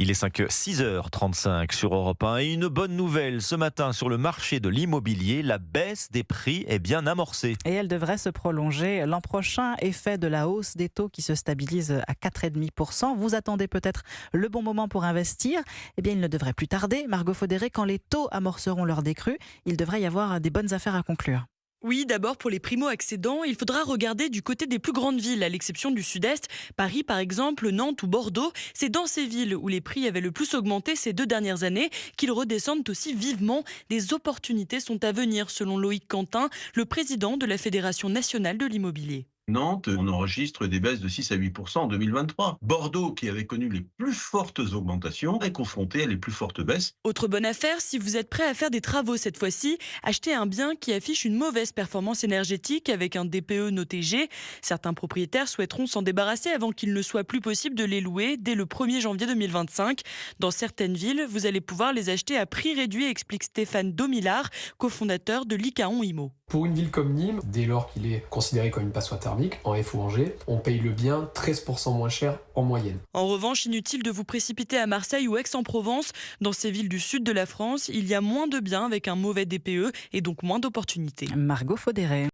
Il est 6h35 sur Europe 1 et une bonne nouvelle ce matin sur le marché de l'immobilier, la baisse des prix est bien amorcée. Et elle devrait se prolonger l'an prochain, effet de la hausse des taux qui se stabilise à 4,5%. Vous attendez peut-être le bon moment pour investir. Eh bien, il ne devrait plus tarder. Margot Faudéré, quand les taux amorceront leur décrue, il devrait y avoir des bonnes affaires à conclure. Oui, d'abord pour les primo-accédants, il faudra regarder du côté des plus grandes villes, à l'exception du sud-est. Paris par exemple, Nantes ou Bordeaux. C'est dans ces villes où les prix avaient le plus augmenté ces 2 dernières années qu'ils redescendent aussi vivement. Des opportunités sont à venir selon Loïc Quentin, le président de la Fédération nationale de l'immobilier. Nantes, on enregistre des baisses de 6 à 8% en 2023. Bordeaux, qui avait connu les plus fortes augmentations, est confronté à les plus fortes baisses. Autre bonne affaire, si vous êtes prêt à faire des travaux cette fois-ci, achetez un bien qui affiche une mauvaise performance énergétique avec un DPE noté G. Certains propriétaires souhaiteront s'en débarrasser avant qu'il ne soit plus possible de les louer dès le 1er janvier 2025. Dans certaines villes, vous allez pouvoir les acheter à prix réduit, explique Stéphane Domillard, cofondateur de l'Icaon Imo. Pour une ville comme Nîmes, dès lors qu'il est considéré comme une passoire thermique, en F ou en G, on paye le bien 13% moins cher en moyenne. En revanche, inutile de vous précipiter à Marseille ou Aix-en-Provence. Dans ces villes du sud de la France, il y a moins de biens avec un mauvais DPE et donc moins d'opportunités. Margot Faudéré.